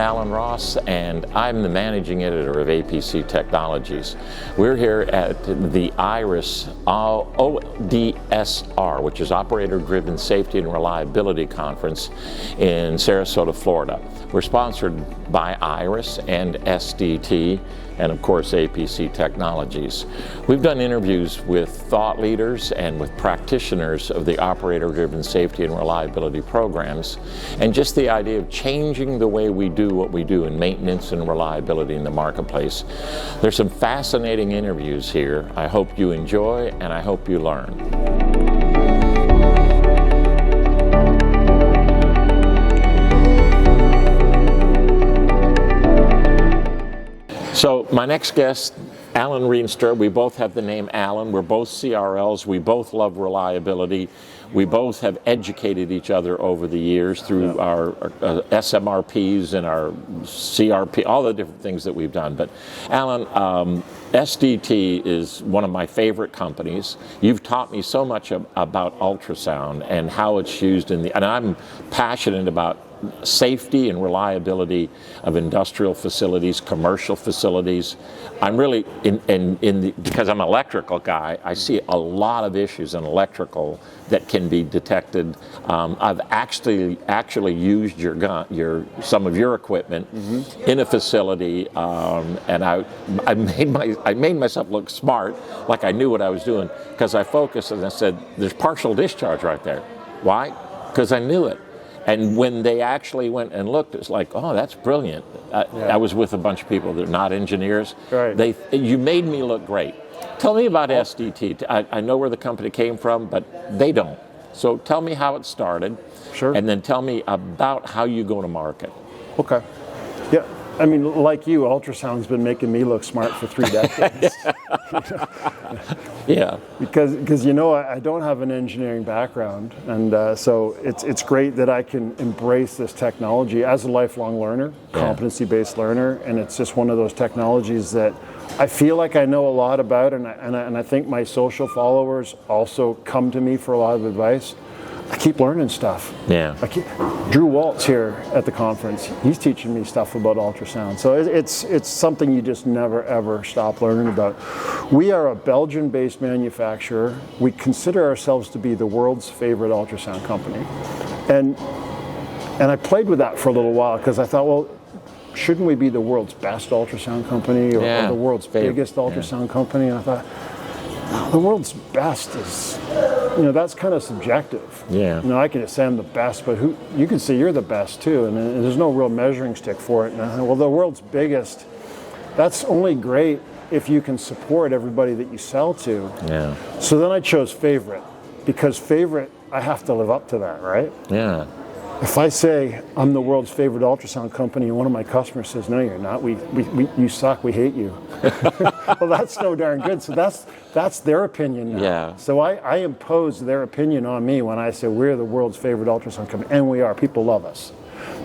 Allan Ross, and I'm the managing editor of APC Technologies. We're here at the IRIS ODSR, which is Operator Driven Safety and Reliability Conference in Sarasota, Florida. We're sponsored by IRIS and SDT, and of course APC Technologies. We've done interviews with thought leaders and with practitioners of the operator-driven safety and reliability programs, and just the idea of changing the way we do what we do in maintenance and reliability in the marketplace. There's some fascinating interviews here. I hope you enjoy, and I hope you learn. So my next guest, Allan Reinstra. We both have the name Allan. We're both CRLs. We both love reliability. We both have educated each other over the years through our SMRPs and our CRP, all the different things that we've done. But Allan, SDT is one of my favorite companies. You've taught me so much about ultrasound and how it's used and I'm passionate about safety and reliability of industrial facilities, commercial facilities. I'm really because I'm an electrical guy, I see a lot of issues in electrical that can be detected. I've actually used some of your equipment in a facility, and I made myself look smart, like I knew what I was doing, because I focused and I said, "There's partial discharge right there." Why? Because I knew it. And when they actually went and looked, it's like, oh, that's brilliant. I was with a bunch of people that are not engineers. Right. You made me look great. Tell me about SDT. I know where the company came from, but they don't. So tell me how it started. Sure. And then tell me about how you go to market. Okay. Yeah. I mean, like you, ultrasound's been making me look smart for 3 decades. Yeah. Because I don't have an engineering background, and so it's great that I can embrace this technology as a lifelong learner, competency-based learner, and it's just one of those technologies that I feel like I know a lot about, and I think my social followers also come to me for a lot of advice. I keep learning stuff. Yeah. Drew Walt's here at the conference. He's teaching me stuff about ultrasound. So it's something you just never ever stop learning about. We are a Belgian-based manufacturer. We consider ourselves to be the world's favorite ultrasound company. And I played with that for a little while because I thought, well, shouldn't we be the world's best ultrasound company or the world's biggest ultrasound company? And I thought, the world's best is, that's kind of subjective. Yeah. I can just say I'm the best, but you can say you're the best too, and there's no real measuring stick for it. And I thought, well, the world's biggest, that's only great if you can support everybody that you sell to. Yeah. So then I chose favorite, because favorite, I have to live up to that, right? Yeah. If I say I'm the world's favorite ultrasound company and one of my customers says, no, you're not, you suck, we hate you. Well, that's no darn good. So that's their opinion now. Yeah. So I impose their opinion on me when I say we're the world's favorite ultrasound company, and we are. People love us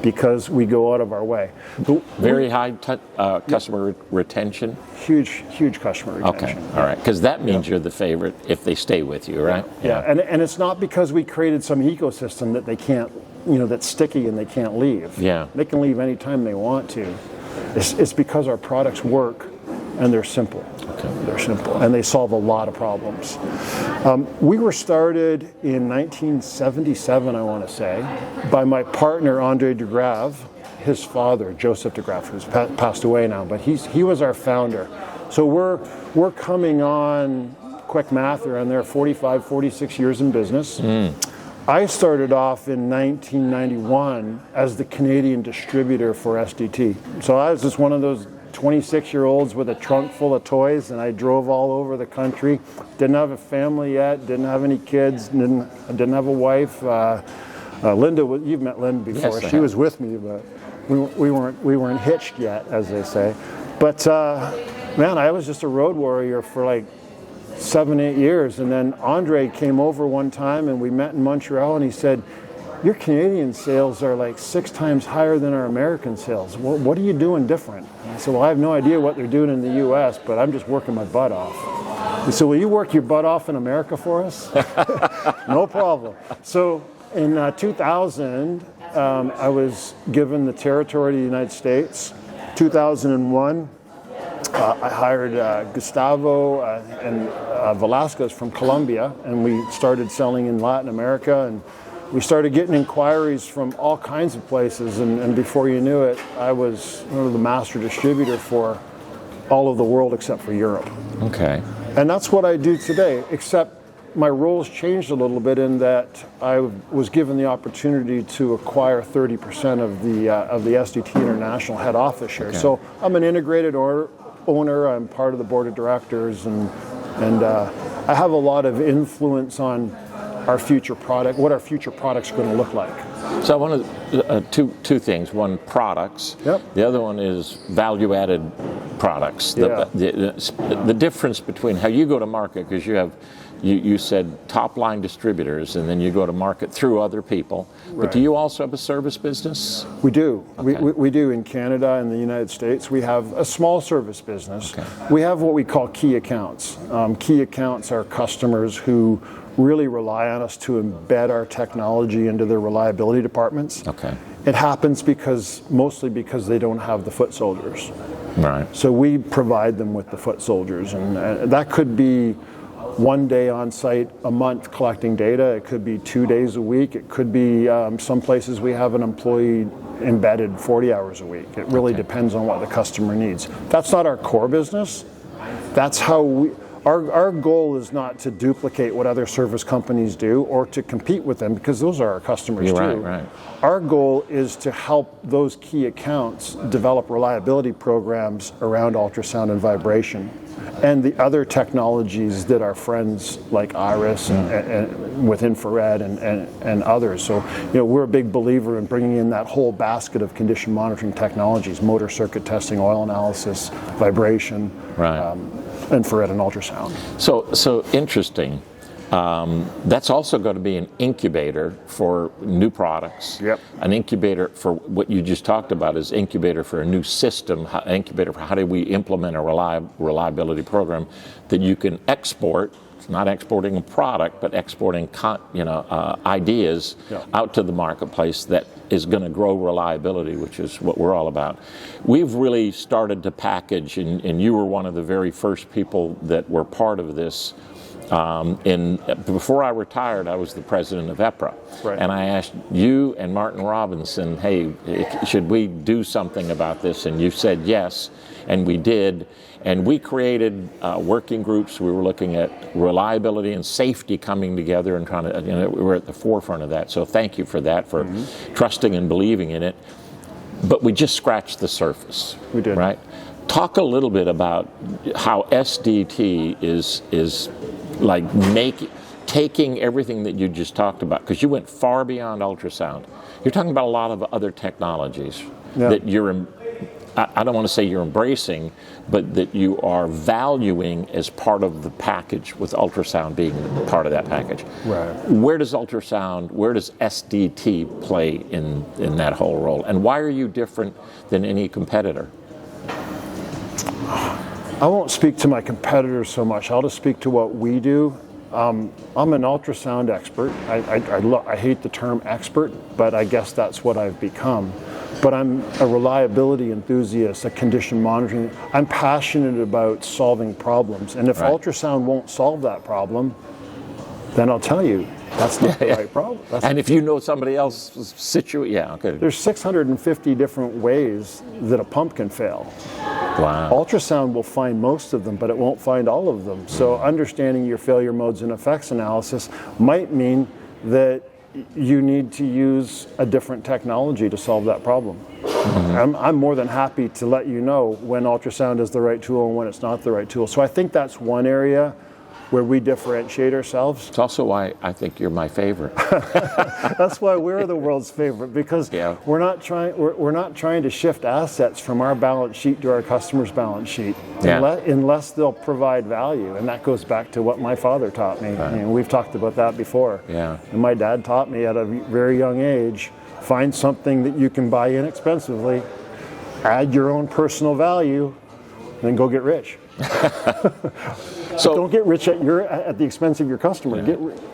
because we go out of our way. Very high customer retention? Huge customer retention. Okay, all right, because that means you're the favorite if they stay with you, right? Yeah. And it's not because we created some ecosystem that they can't, that's sticky and they can't leave. Yeah. They can leave anytime they want to. It's because our products work and they're simple. Okay. They're simple and they solve a lot of problems. We were started in 1977, I want to say, by my partner Andre de Grave, his father, Joseph de Grave, who's passed away now, but he was our founder. So we're coming on, quick math, around there, 45, 46 years in business. I started off in 1991 as the Canadian distributor for SDT. So I was just one of those 26-year-olds with a trunk full of toys, and I drove all over the country. Didn't have a family yet, didn't have any kids, didn't have a wife. Linda, you've met Linda before. Yes, she was with me, but we weren't hitched yet, as they say. But man, I was just a road warrior for like 7-8 years, and then Andre came over one time and we met in Montreal, and he said, your Canadian sales are like 6 times higher than our American sales. What are you doing different? And I said, well, I have no idea what they're doing in the US, but I'm just working my butt off. He said, will you work your butt off in America for us? No problem. So in 2000, I was given the territory of the United States. 2001, I hired Gustavo and Velasquez from Colombia, and we started selling in Latin America, and we started getting inquiries from all kinds of places, and before you knew it, I was the master distributor for all of the world except for Europe. Okay. And that's what I do today, except my role's changed a little bit in that I was given the opportunity to acquire 30% of the SDT International head office here. Okay. So I'm an integrated owner. I'm part of the board of directors, and I have a lot of influence on our future product, what our future products are going to look like. So I want two things. One, products. Yep. The other one is value-added products. Yeah. The difference between how you go to market, because you said top-line distributors, and then you go to market through other people. Right. But do you also have a service business? We do. Okay. We do in Canada and the United States. We have a small service business. Okay. We have what we call key accounts. Key accounts are customers who really rely on us to embed our technology into their reliability departments. Okay. It happens mostly because they don't have the foot soldiers. Right. So we provide them with the foot soldiers, and that could be one day on site a month collecting data. It could be 2 days a week. It could be some places we have an employee embedded 40 hours a week. It really depends on what the customer needs. That's not our core business. That's how our goal is not to duplicate what other service companies do or to compete with them, because those are our customers too. Right. Our goal is to help those key accounts develop reliability programs around ultrasound and vibration, and the other technologies that our friends like Iris and with infrared and others. So, we're a big believer in bringing in that whole basket of condition monitoring technologies: motor circuit testing, oil analysis, vibration, infrared, and ultrasound. So interesting. That's also going to be an incubator for new products. Yep. An incubator for what you just talked about is incubator for a new system, incubator for how do we implement a reliability program that you can export. It's not exporting a product, but exporting ideas out to the marketplace that is going to grow reliability, which is what we're all about. We've really started to package, and you were one of the very first people that were part of this. Before I retired, I was the president of EPRA, and I asked you and Martin Robinson, hey, should we do something about this? And you said yes, and we did. And we created working groups. We were looking at reliability and safety coming together and trying to, we were at the forefront of that. So thank you for that, for trusting and believing in it. But we just scratched the surface. We did. Right? Talk a little bit about how SDT is like taking everything that you just talked about, because you went far beyond ultrasound. You're talking about a lot of other technologies that I don't want to say you're embracing, but that you are valuing as part of the package, with ultrasound being part of that package. Right. Where does SDT play in that whole role? And why are you different than any competitor? I won't speak to my competitors so much. I'll just speak to what we do. I'm an ultrasound expert. I hate the term expert, but I guess that's what I've become. But I'm a reliability enthusiast, a condition monitoring. I'm passionate about solving problems. And if ultrasound won't solve that problem, then I'll tell you, that's not the right problem. And if you know somebody else's situation, There's 650 different ways that a pump can fail. Wow. Ultrasound will find most of them, but it won't find all of them. So understanding your failure modes and effects analysis might mean that you need to use a different technology to solve that problem. I'm more than happy to let you know when ultrasound is the right tool and when it's not the right tool. So I think that's one area where we differentiate ourselves. It's also why I think you're my favorite. That's why we're the world's favorite, because we're not trying to shift assets from our balance sheet to our customer's balance sheet unless they'll provide value. And that goes back to what my father taught me. I mean, we've talked about that before. And my dad taught me at a very young age, find something that you can buy inexpensively, add your own personal value, and then go get rich. So don't get rich at the expense of your customer.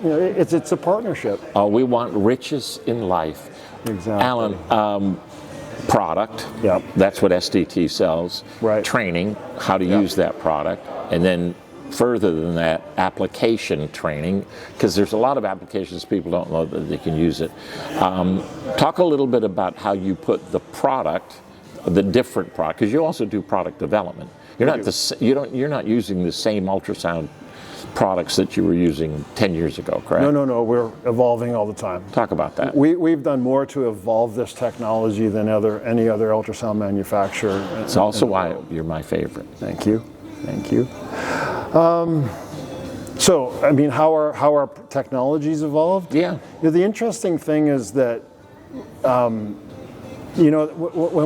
It's a partnership. We want riches in life. Exactly. Alan, product. Yep. That's what SDT sells. Right. Training, how to use that product, and then further than that, application training, because there's a lot of applications people don't know that they can use it. Talk a little bit about how you put the product, the different product, because you also do product development. You're not using the same ultrasound products that you were using 10 years ago, correct? No. We're evolving all the time. Talk about that. We've done more to evolve this technology than any other ultrasound manufacturer. It's also why you're my favorite. Thank you. So, I mean, how our technologies evolved? Yeah. The interesting thing is that, when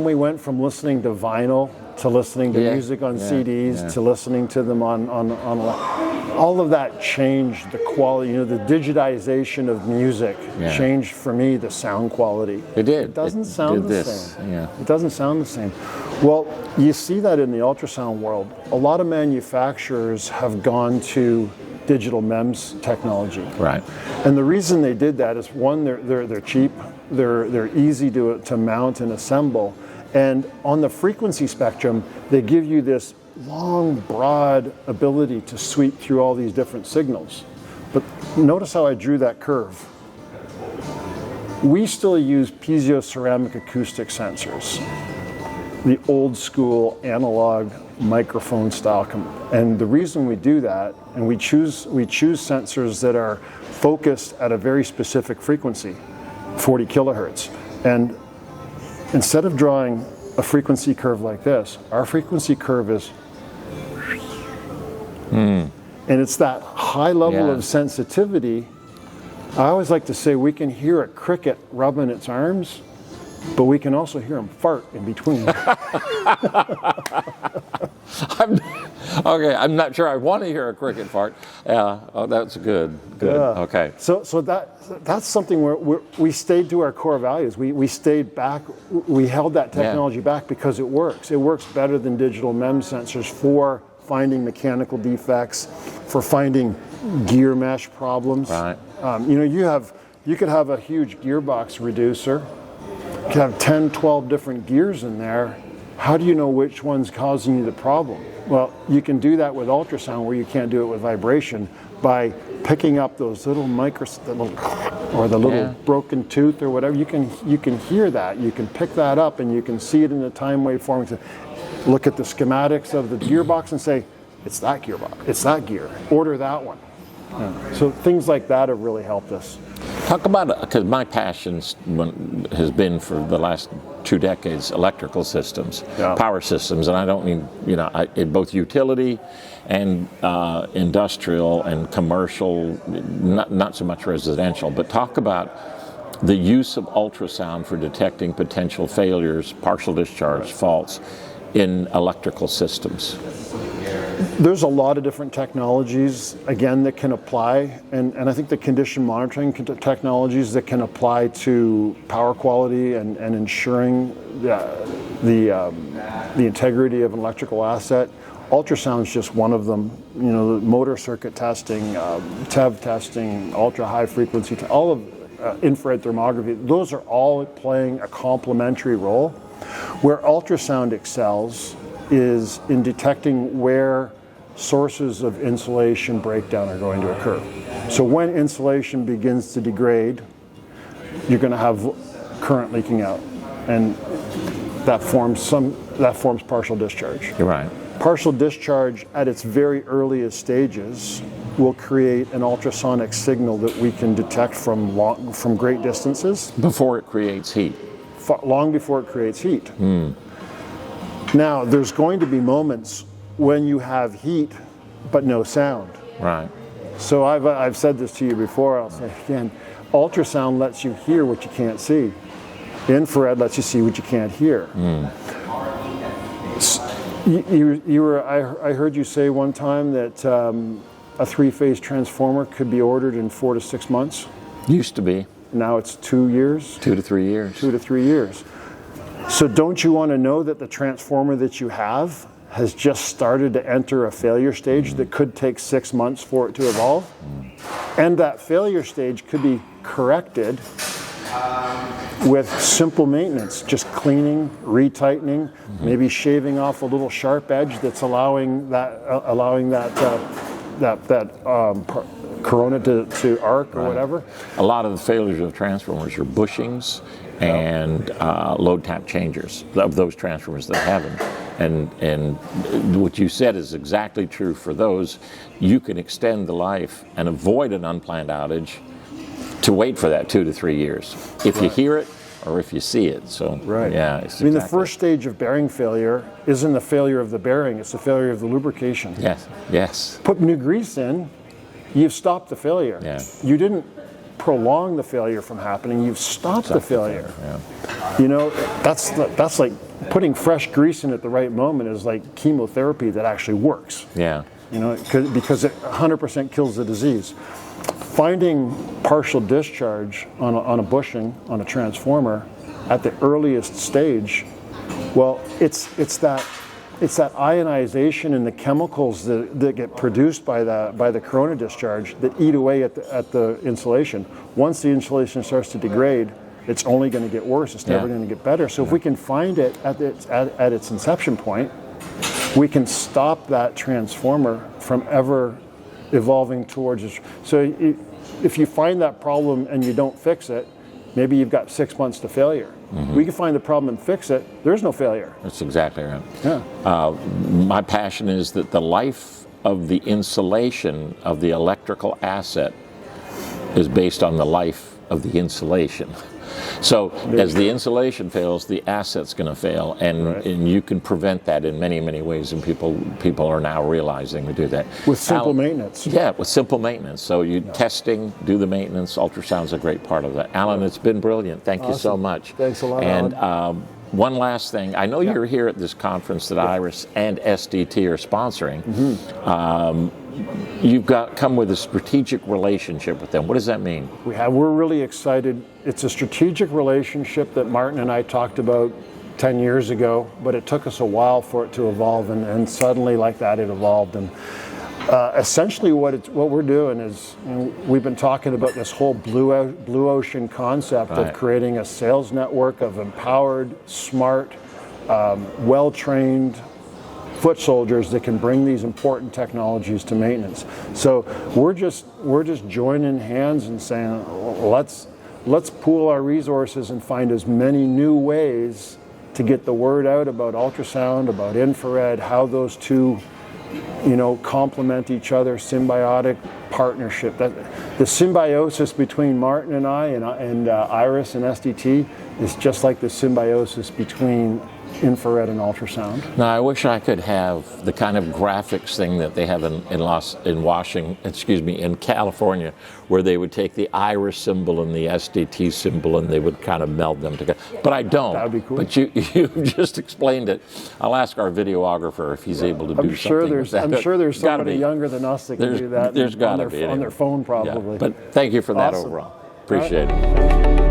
we went from listening to vinyl to listening to music on CDs to listening to them on all of that changed the quality. The digitization of music changed for me the sound quality. It did. It doesn't sound the same. Yeah. It doesn't sound the same. Well, you see that in the ultrasound world. A lot of manufacturers have gone to digital MEMS technology. Right. And the reason they did that is, one, they're cheap, they're easy to mount and assemble, and on the frequency spectrum, they give you this long, broad ability to sweep through all these different signals. But notice how I drew that curve. We still use piezoceramic acoustic sensors, the old school analog microphone style. And the reason we do that, and we choose sensors that are focused at a very specific frequency, 40 kilohertz. And instead of drawing a frequency curve like this, our frequency curve is, and it's that high level of sensitivity. I always like to say we can hear a cricket rubbing its arms, but we can also hear them fart in between. I'm not sure I want to hear a cricket fart. That's good. Okay. So that's something where we stayed to our core values. We stayed back. We held that technology back because it works. It works better than digital MEMS sensors for finding mechanical defects, for finding gear mesh problems. Right. You could have a huge gearbox reducer. You could have 10, 12 different gears in there. How do you know which one's causing you the problem? Well, you can do that with ultrasound where you can't do it with vibration by picking up those little broken tooth or whatever. You can hear that. You can pick that up and you can see it in the time wave form. Look at the schematics of the gearbox and say, it's that gearbox, it's that gear. Order that one. So things like that have really helped us. Talk about it, because my passion has been for the last 2 decades electrical systems, power systems, and I don't mean in both utility and industrial and commercial, not so much residential. But talk about the use of ultrasound for detecting potential failures, partial discharge, faults in electrical systems. There's a lot of different technologies, again, that can apply, and I think the condition monitoring technologies that can apply to power quality and ensuring the integrity of an electrical asset. Ultrasound is just one of them. Motor circuit testing, TEV testing, ultra high frequency, all of infrared thermography. Those are all playing a complementary role. Where ultrasound excels is in detecting where sources of insulation breakdown are going to occur. So when insulation begins to degrade, you're going to have current leaking out, and that forms partial discharge. You're right. Partial discharge at its very earliest stages will create an ultrasonic signal that we can detect from great distances. Before it creates heat. Long before it creates heat. Now, there's going to be moments when you have heat but no sound. Right. So I've said this to you before, I'll say again, ultrasound lets you hear what you can't see. Infrared lets you see what you can't hear. I heard you say one time that a 3-phase transformer could be ordered in 4 to 6 months. Used to be. Now it's 2 years? 2 to 3 years. 2 to 3 years. So don't you want to know that the transformer that you have has just started to enter a failure stage that could take 6 months for it to evolve? And that failure stage could be corrected with simple maintenance, just cleaning, retightening, maybe shaving off a little sharp edge that's allowing that corona to arc or whatever. A lot of the failures of transformers are bushings and load tap changers of those transformers that have them. And what you said is exactly true for those. You can extend the life and avoid an unplanned outage to wait for that 2 to 3 years if you hear it or if you see it. So yeah, I mean, the first stage of bearing failure isn't the failure of the bearing, it's the failure of the lubrication. Yes. Put new grease in, you've stopped the failure. Yeah. You didn't prolong the failure from happening, you've stopped the failure. You know, that's like putting fresh grease in at the right moment is like chemotherapy that actually works. Yeah. You know, because it 100% kills the disease. Finding partial discharge on a bushing, on a transformer, at the earliest stage, well, it's that ionization in the chemicals that get produced by the corona discharge that eat away at the insulation. Once the insulation starts to degrade, it's only going to get worse. It's never going to get better. So if we can find it at its inception point, we can stop that transformer from ever evolving towards it. So if you find that problem and you don't fix it, maybe you've got 6 months to failure. We can find the problem and fix it, there's no failure. That's exactly right. Yeah. My passion is that the life of the insulation of the electrical asset is based on the life of the insulation. So as the insulation fails, the asset's going to fail, and you can prevent that in many, many ways, and people are now realizing to do that. With simple maintenance. Yeah, with simple maintenance. So testing, do the maintenance, ultrasound's a great part of that. Alan, it's been brilliant. Thank you so much. Thanks a lot, And Alan. One last thing. I know you're here at this conference that IRIS and SDT are sponsoring. You've come with a strategic relationship with them. What does that mean? We're really excited. It's a strategic relationship that Martin and I talked about 10 years ago, but it took us a while for it to evolve, and suddenly like that it evolved. And essentially what we're doing is, we've been talking about this whole blue ocean concept of creating a sales network of empowered, smart, well-trained foot soldiers that can bring these important technologies to maintenance. So we're just joining hands and saying, let's pool our resources and find as many new ways to get the word out about ultrasound, about infrared, how those two complement each other, symbiotic partnership. The symbiosis between Martin and I and IRIS and SDT is just like the symbiosis between infrared and ultrasound. Now, I wish I could have the kind of graphics thing that they have in California, where they would take the IRIS symbol and the SDT symbol and they would kind of meld them together. But I don't. That would be cool. But you just explained it. I'll ask our videographer if he's able to do something with that. I'm sure there's somebody younger than us that can do that. There's got to be on their phone, probably. Yeah. But thank you for that Awesome. overall. Appreciate it.